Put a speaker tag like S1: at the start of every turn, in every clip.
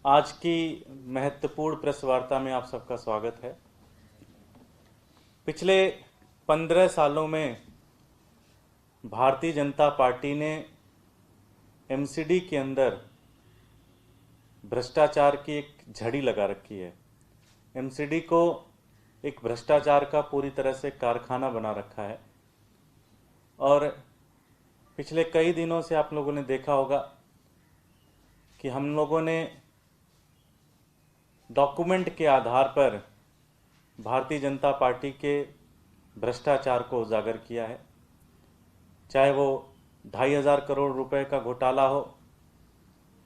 S1: आज की महत्वपूर्ण प्रेस वार्ता में आप सबका स्वागत है। पिछले 15 सालों में भारतीय जनता पार्टी ने एमसीडी के अंदर भ्रष्टाचार की एक झड़ी लगा रखी है। एमसीडी को एक भ्रष्टाचार का पूरी तरह से कारखाना बना रखा है और पिछले कई दिनों से आप लोगों ने देखा होगा कि हम लोगों ने डॉक्यूमेंट के आधार पर भारतीय जनता पार्टी के भ्रष्टाचार को उजागर किया है। चाहे वो 2,500 करोड़ रुपए का घोटाला हो,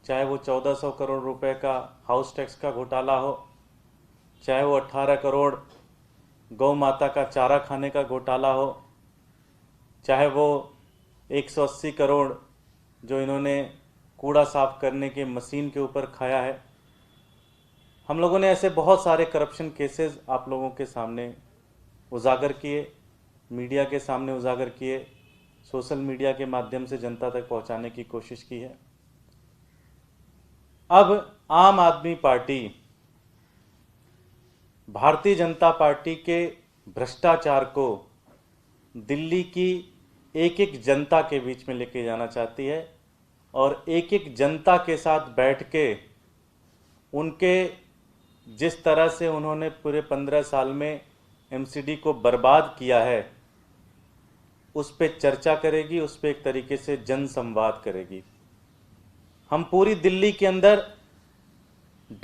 S1: चाहे वो 1,400 करोड़ रुपए का हाउस टैक्स का घोटाला हो, चाहे वो 18 करोड़ गौ माता का चारा खाने का घोटाला हो, चाहे वो 180 करोड़ जो इन्होंने कूड़ा साफ करने के मशीन के ऊपर खाया है। हम लोगों ने ऐसे बहुत सारे करप्शन केसेस आप लोगों के सामने उजागर किए, मीडिया के सामने उजागर किए, सोशल मीडिया के माध्यम से जनता तक पहुंचाने की कोशिश की है। अब आम आदमी पार्टी भारतीय जनता पार्टी के भ्रष्टाचार को दिल्ली की एक एक जनता के बीच में लेके जाना चाहती है और एक एक जनता के साथ बैठ के उनके जिस तरह से उन्होंने पूरे 15 साल में एमसीडी को बर्बाद किया है उस पर चर्चा करेगी, उस पर एक तरीके से जन संवाद करेगी। हम पूरी दिल्ली के अंदर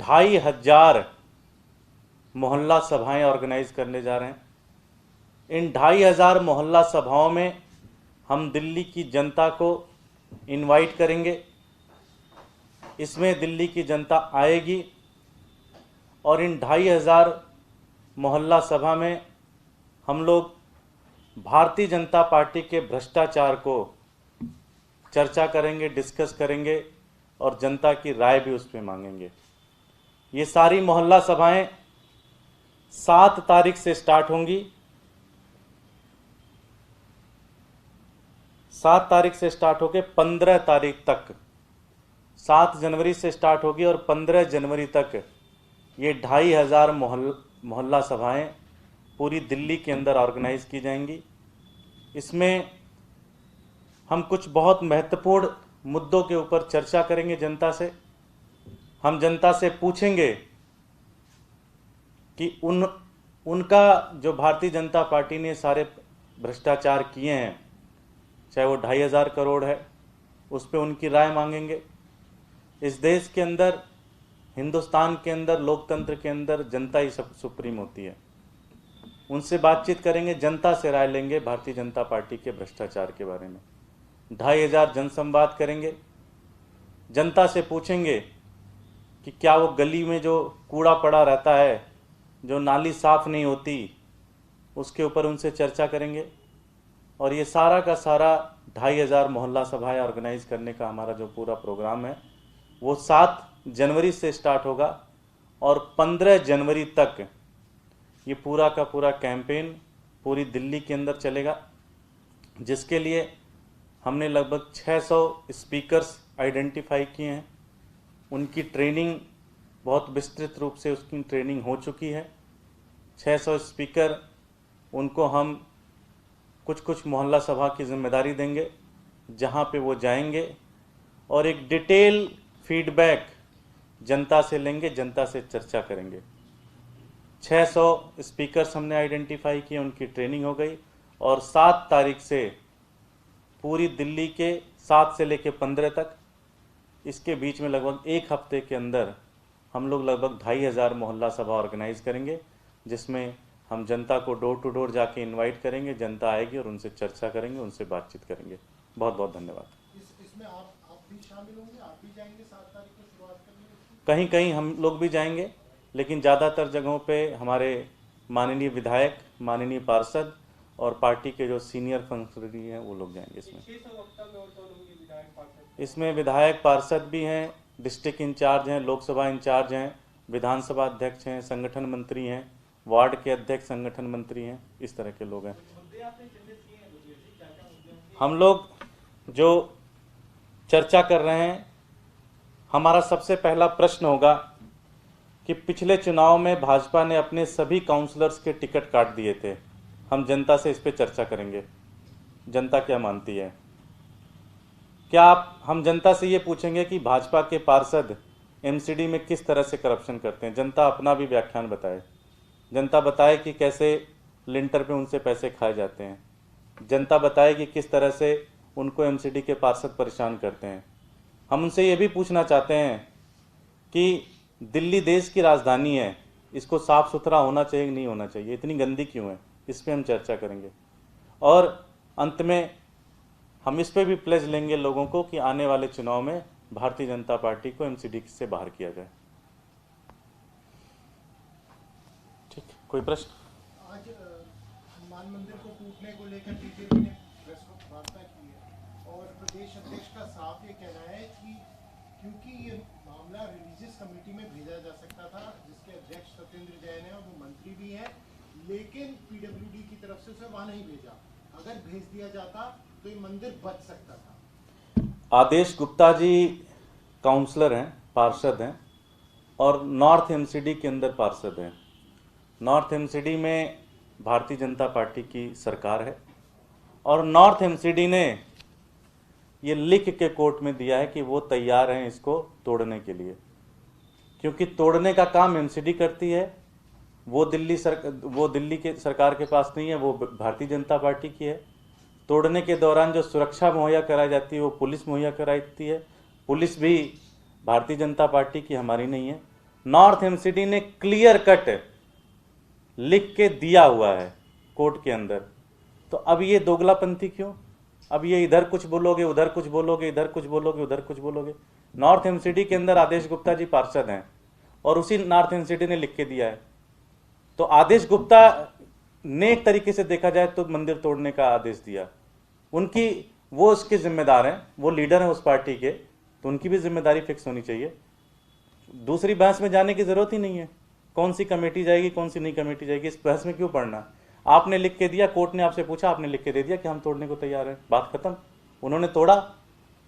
S1: 2,500 मोहल्ला सभाएं ऑर्गेनाइज करने जा रहे हैं। इन 2,500 मोहल्ला सभाओं में हम दिल्ली की जनता को इनवाइट करेंगे। इसमें दिल्ली की जनता आएगी और इन 2,500 मोहल्ला सभा में हम लोग भारतीय जनता पार्टी के भ्रष्टाचार को चर्चा करेंगे, डिस्कस करेंगे और जनता की राय भी उस पर मांगेंगे। ये सारी मोहल्ला सभाएं 7 तारीख से स्टार्ट होंगी। 7 तारीख से स्टार्ट होकर 15 तारीख तक, 7 जनवरी से स्टार्ट होगी और 15 जनवरी तक ये 2,500 मोहल्ला सभाएं पूरी दिल्ली के अंदर ऑर्गेनाइज की जाएंगी। इसमें हम कुछ बहुत महत्वपूर्ण मुद्दों के ऊपर चर्चा करेंगे जनता से। हम जनता से पूछेंगे कि उनका जो भारतीय जनता पार्टी ने सारे भ्रष्टाचार किए हैं, चाहे वो 2,500 करोड़ है, उस पर उनकी राय मांगेंगे। इस देश के अंदर, हिंदुस्तान के अंदर, लोकतंत्र के अंदर जनता ही सब सुप्रीम होती है। उनसे बातचीत करेंगे, जनता से राय लेंगे भारतीय जनता पार्टी के भ्रष्टाचार के बारे में। 2,500 जनसंवाद करेंगे, जनता से पूछेंगे कि क्या वो गली में जो कूड़ा पड़ा रहता है, जो नाली साफ नहीं होती, उसके ऊपर उनसे चर्चा करेंगे। और ये सारा का सारा 2,500 मोहल्ला सभाएं ऑर्गेनाइज करने का हमारा जो पूरा प्रोग्राम है वो 7 जनवरी से स्टार्ट होगा और 15 जनवरी तक ये पूरा का पूरा कैंपेन पूरी दिल्ली के अंदर चलेगा, जिसके लिए हमने लगभग 600 स्पीकर्स आइडेंटिफाई किए हैं। उनकी ट्रेनिंग बहुत विस्तृत रूप से उसकी ट्रेनिंग हो चुकी है। 600 स्पीकर, उनको हम कुछ कुछ मोहल्ला सभा की जिम्मेदारी देंगे, जहां पे वो जाएंगे और एक डिटेल फीडबैक जनता से लेंगे, जनता से चर्चा करेंगे। 600 स्पीकर्स हमने आइडेंटिफाई किए, उनकी ट्रेनिंग हो गई और 7 तारीख से पूरी दिल्ली के 7 से लेकर 15 तक, इसके बीच में लगभग एक हफ्ते के अंदर हम लोग लगभग 2,500 मोहल्ला सभा ऑर्गेनाइज करेंगे, जिसमें हम जनता को डोर टू डोर जाके इनवाइट करेंगे। जनता आएगी और उनसे चर्चा करेंगे, उनसे बातचीत करेंगे। बहुत बहुत धन्यवाद।
S2: इसमें आप भी शामिल होंगे? आप भी जाएंगे 7 तारीख को शुरुआत करने?
S1: कहीं कहीं हम लोग भी जाएंगे, लेकिन ज़्यादातर जगहों पे हमारे माननीय विधायक, माननीय पार्षद और पार्टी के जो सीनियर फंक्शनरी हैं वो लोग जाएंगे। इसमें विधायक, पार्षद भी हैं, डिस्ट्रिक्ट इंचार्ज हैं, लोकसभा इंचार्ज हैं, विधानसभा अध्यक्ष हैं, संगठन मंत्री हैं, वार्ड के अध्यक्ष संगठन मंत्री हैं, इस तरह के लोग हैं। हम लोग जो चर्चा कर रहे हैं हमारा सबसे पहला प्रश्न होगा कि पिछले चुनाव में भाजपा ने अपने सभी काउंसलर्स के टिकट काट दिए थे। हम जनता से इस पे चर्चा करेंगे, जनता क्या मानती है। क्या हम जनता से ये पूछेंगे कि भाजपा के पार्षद एमसीडी में किस तरह से करप्शन करते हैं। जनता अपना भी व्याख्यान बताए, जनता बताए कि कैसे लिंटर पे उनसे पैसे खाए जाते हैं, जनता बताए कि किस तरह से उनको एमसीडी के पार्षद परेशान करते हैं। हम उनसे ये भी पूछना चाहते हैं कि दिल्ली देश की राजधानी है, इसको साफ़ सुथरा होना चाहिए कि नहीं होना चाहिए, इतनी गंदी क्यों है, इस पर हम चर्चा करेंगे। और अंत में हम इस पे भी प्लेज लेंगे लोगों को कि आने वाले चुनाव में भारतीय जनता पार्टी को एमसीडी से बाहर किया जाए। ठीक, कोई प्रश्न?
S2: आज हनुमान मंदिर को टूटने को लेकर बीजेपी ने प्रेस वार्ता की है और प्रदेश अध्यक्ष का साफ ये कहना है कि क्योंकि ये मामला रिलीजियस कमेटी में भेजा जा सकता था, जिसके अध्यक्ष सत्येंद्र जैन है और वो मंत्री भी हैं, लेकिन पीडब्ल्यूडी की तरफ से उसे वहां नहीं भेजा। अगर भेज दिया जाता तो ये मंदिर बच सकता था।
S1: आदेश गुप्ता जी काउंसलर हैं, पार्षद हैं और नॉर्थ एमसीडी के अंदर पार्षद हैं। नॉर्थ एमसीडी में भारतीय जनता पार्टी की सरकार है और नॉर्थ एमसीडी ने ये लिख के कोर्ट में दिया है कि वो तैयार हैं इसको तोड़ने के लिए, क्योंकि तोड़ने का काम एमसीडी करती है। वो दिल्ली के सरकार के पास नहीं है, वो भारतीय जनता पार्टी की है। तोड़ने के दौरान जो सुरक्षा मुहैया कराई जाती है वो पुलिस मुहैया कराती है। पुलिस भी भारतीय जनता पार्टी की, हमारी नहीं है। नॉर्थ एमसीडी ने क्लियर कट लिख के दिया हुआ है कोर्ट के अंदर। तो अब ये दोगलापंथी क्यों? अब ये इधर कुछ बोलोगे, उधर कुछ बोलोगे, इधर कुछ बोलोगे, उधर कुछ बोलोगे। नॉर्थ एमसीडी के अंदर आदेश गुप्ता जी पार्षद हैं और उसी नॉर्थ एमसीडी ने लिख के दिया है। तो आदेश गुप्ता ने एक तरीके से देखा जाए तो मंदिर तोड़ने का आदेश दिया। उनकी, वो उसके जिम्मेदार हैं, वो लीडर हैं उस पार्टी के, तो उनकी भी जिम्मेदारी फिक्स होनी चाहिए। दूसरी बहस में जाने की जरूरत ही नहीं है, कौन सी कमेटी जाएगी कौन सी नहीं कमेटी जाएगी, इस बहस में क्यों पढ़ना। आपने लिख के दिया, कोर्ट ने आपसे पूछा, आपने लिख के दे दिया कि हम तोड़ने को तैयार हैं, बात खत्म। उन्होंने तोड़ा,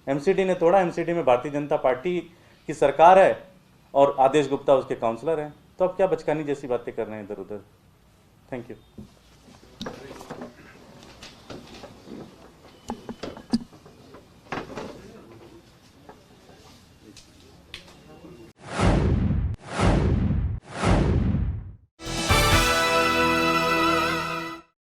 S1: एमसीडी ने तोड़ा। एमसीडी में भारतीय जनता पार्टी की सरकार है और आदेश गुप्ता उसके काउंसलर हैं। तो अब क्या बचकानी जैसी बातें कर रहे हैं इधर उधर। Thank you.